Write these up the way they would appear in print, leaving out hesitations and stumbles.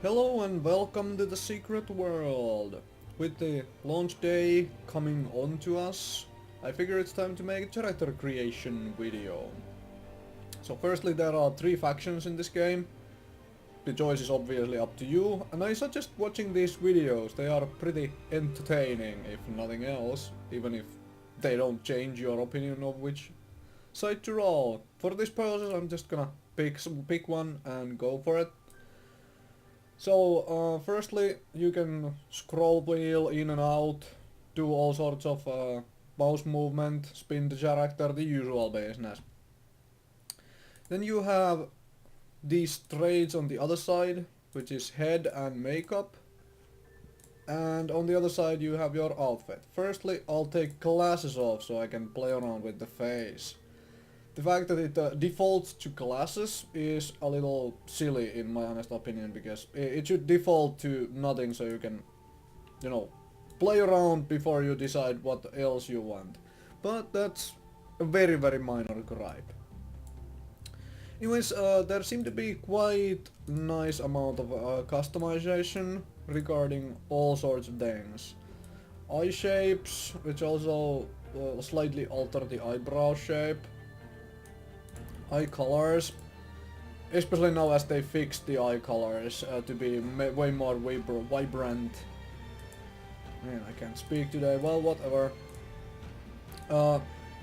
Hello and welcome to the secret world. With the launch day coming on to us, I figure it's time to make a character creation video. So firstly, there are 3 factions in this game. The choice is obviously up to you, and I suggest watching these videos. They are pretty entertaining, if nothing else, even if they don't change your opinion of which side to roll. For this process, I'm just gonna pick one and go for it. So, firstly, you can scroll wheel in and out, do all sorts of mouse movement, spin the character, the usual business. Then you have these traits on the other side, which is head and makeup. And on the other side you have your outfit. Firstly, I'll take glasses off so I can play around with the face. The fact that it defaults to glasses is a little silly in my honest opinion, because it should default to nothing so you can, you know, play around before you decide what else you want. But that's a very minor gripe. Anyways, there seem to be quite nice amount of customization regarding all sorts of things. Eye shapes, which also slightly alter the eyebrow shape. Eye colors, especially now as they fixed the eye colors to be way more vibrant. Man, I can't speak today, well, whatever.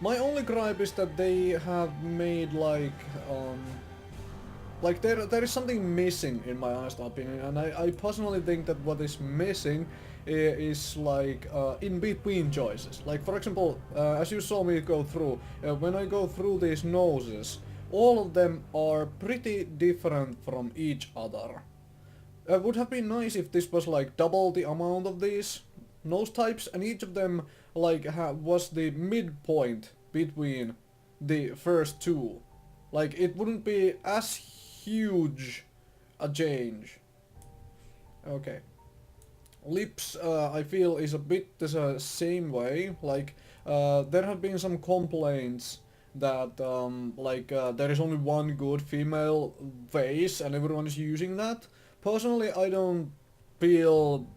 My only gripe is that they have made like there is something missing in my honest opinion, and I personally think that what is missing is like in between choices. Like for example, as you saw me go through, when I go through these noses, all of them are pretty different from each other. It would have been nice if this was like double the amount of these nose types, and each of them like was the midpoint between the first two. Like it wouldn't be as huge a change. Okay. Lips, I feel, is a bit the same way. Like there have been some complaints that there is only one good female face and everyone is using that. Personally, I don't feel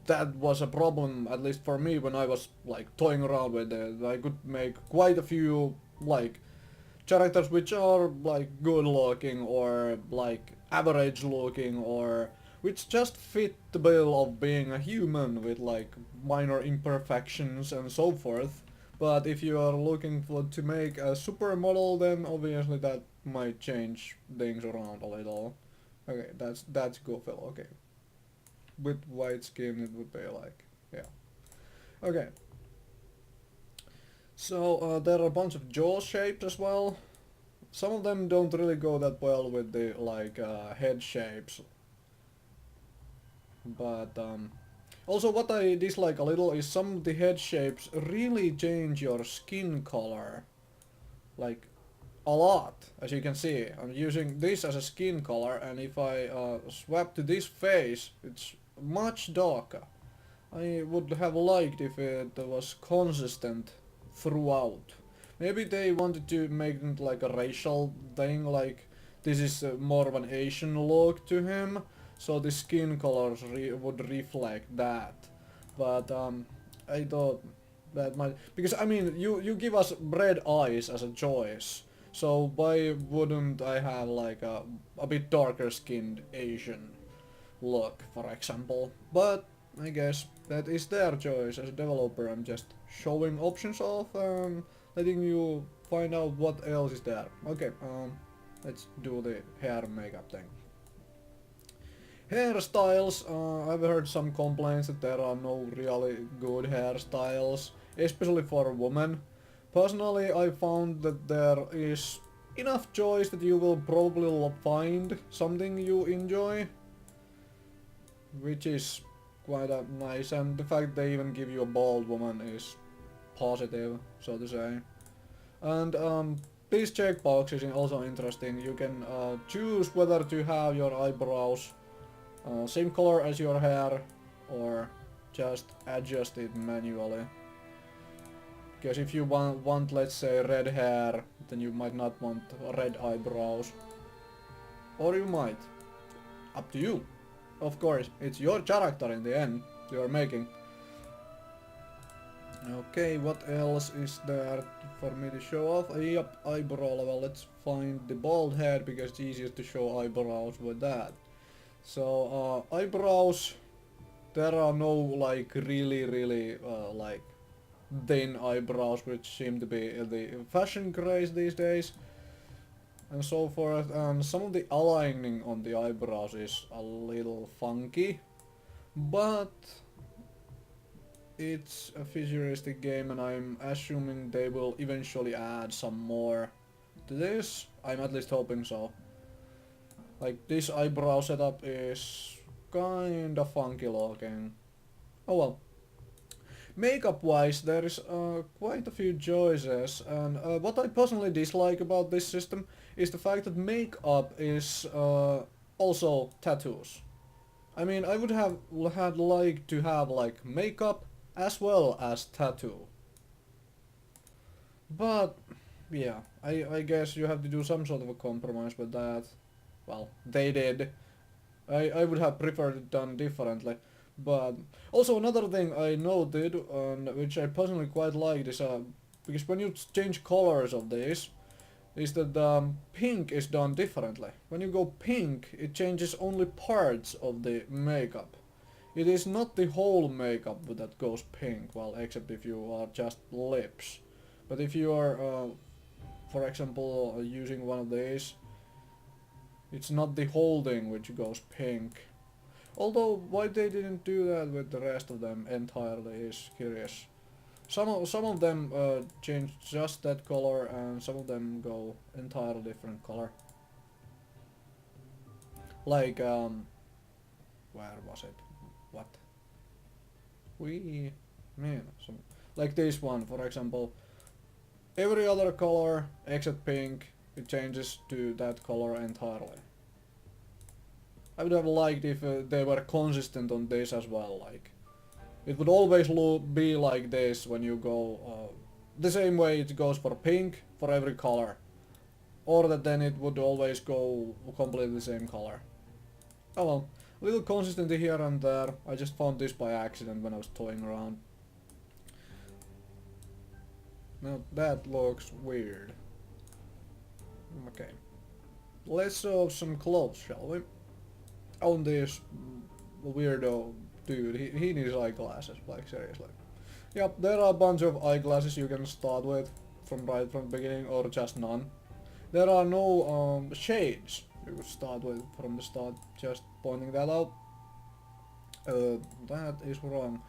that was a problem, at least for me, when I was like toying around with it. I could make quite a few like characters which are like good looking or like average looking, or which just fit the bill of being a human with like minor imperfections and so forth. But if you are looking for to make a supermodel, then obviously that might change things around a little. Okay, that's goofy. Okay, with white skin it would be like, yeah. Okay. So there are a bunch of jaw shapes as well. Some of them don't really go that well with the like head shapes. But also what I dislike a little is some of the head shapes really change your skin color. Like a lot, as you can see. I'm using this as a skin color, and if I swap to this face, it's much darker. I would have liked if it was consistent throughout. Maybe they wanted to make it like a racial thing, like this is more of an Asian look to him, so the skin colors would reflect that. But I thought that might, because I mean you give us red eyes as a choice, so why wouldn't I have like a bit darker skinned Asian look, for example? But I guess that is their choice. As a developer, I'm just showing options off and letting you find out what else is there. Okay, let's do the hair makeup thing. Hairstyles, I've heard some complaints that there are no really good hairstyles, especially for women. Personally, I found that there is enough choice that you will probably find something you enjoy, which is quite nice, and the fact they even give you a bald woman is positive, so to say. And this checkbox is also interesting. You can choose whether to have your eyebrows same color as your hair, or just adjust it manually. Because if you want, let's say, red hair, then you might not want red eyebrows. Or you might. Up to you. of course, it's your character in the end you're making. Okay, what else is there for me to show off? Yep, eyebrow level. Let's find the bald head because it's easiest to show eyebrows with that. So, eyebrows, there are no like really like thin eyebrows which seem to be the fashion craze these days and so forth, and some of the aligning on the eyebrows is a little funky, but it's a futuristic game and I'm assuming they will eventually add some more to this. I'm at least hoping so. Like, this eyebrow setup is kinda funky looking. Oh well. Makeup wise, there is quite a few choices, and what I personally dislike about this system is the fact that makeup is also tattoos. I mean, I would have had liked to have like makeup as well as tattoo. But yeah, I guess you have to do some sort of a compromise with that. Well, they did. I would have preferred it done differently. But also another thing I noted, which I personally quite liked, is because when you change colors of this, is that pink is done differently. When you go pink, it changes only parts of the makeup. It is not the whole makeup that goes pink, well, except if you are just lips. But if you are, for example, using one of these, it's not the whole thing which goes pink. Although, why they didn't do that with the rest of them entirely is curious. Some of them change just that color, and some of them go entirely different color. Like, where was it? What? Man, like this one, for example. Every other color except pink, it changes to that color entirely. I would have liked if they were consistent on this as well, like it would always be like this when you go the same way it goes for pink for every color, or that then it would always go completely the same color. Oh well, a little consistency here and there. I just found this by accident when I was toying around. Now that looks weird. Okay, let's show some clothes, shall we? On this weirdo dude, he needs eyeglasses, like seriously. Yep, there are a bunch of eyeglasses you can start with from right from the beginning, or just none. There are no shades you could start with from the start, just pointing that out. That is wrong.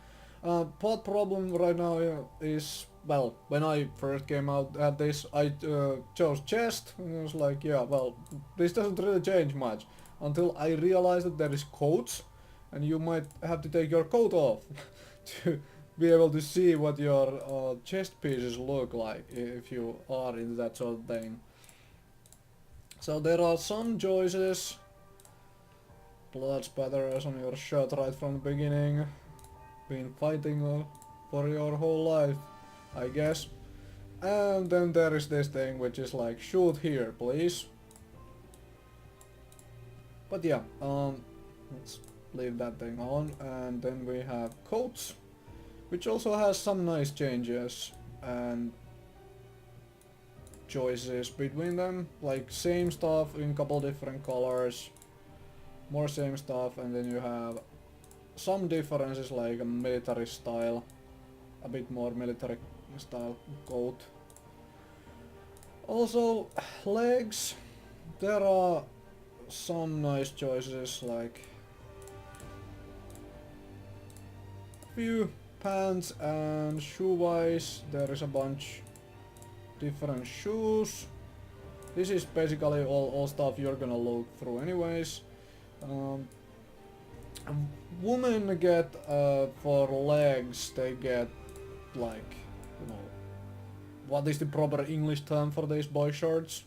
Part problem right now is, well, when I first came out at this, I chose chest, and I was like, yeah, well, this doesn't really change much. Until I realized that there is coats, and you might have to take your coat off to be able to see what your chest pieces look like if you are in that sort of thing. So there are some choices. Blood spatters on your shirt right from the beginning. Been fighting for your whole life, I guess. And then there is this thing which is like, shoot here, please. But yeah, let's leave that thing on, and then we have coats, which also has some nice changes and choices between them, like same stuff in couple different colors, more same stuff, and then you have some differences like a military style, a bit more military style coat. Also, legs, there are some nice choices, like few pants, and shoe wise there is a bunch different shoes. This is basically all stuff you're gonna look through anyways. Women get for legs, they get like, you know, what is the proper English term for these boy shorts?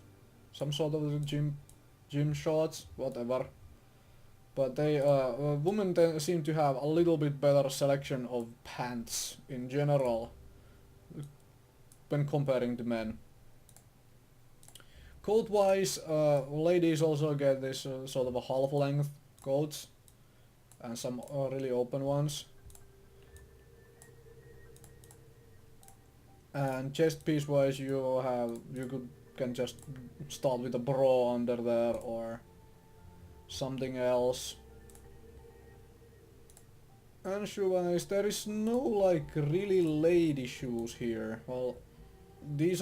Some sort of gym shorts, whatever. But they, women seem to have a little bit better selection of pants in general when comparing to men. Coat-wise, ladies also get this sort of a half-length coats, and some really open ones. And chest piece wise, you can just start with a bra under there or something else. And shoe wise, there is no like really lady shoes here. Well, these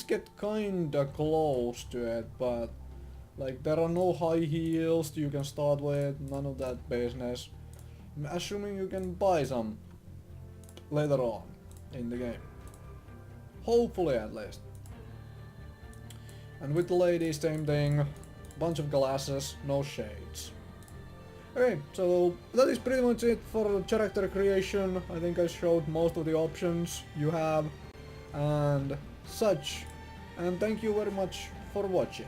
get kinda close to it, but like there are no high heels you can start with, none of that business. I'm assuming you can buy some later on in the game. Hopefully at least. And with the ladies, same thing. Bunch of glasses, no shades. Okay, so that is pretty much it for character creation. I think I showed most of the options you have and such. And thank you very much for watching.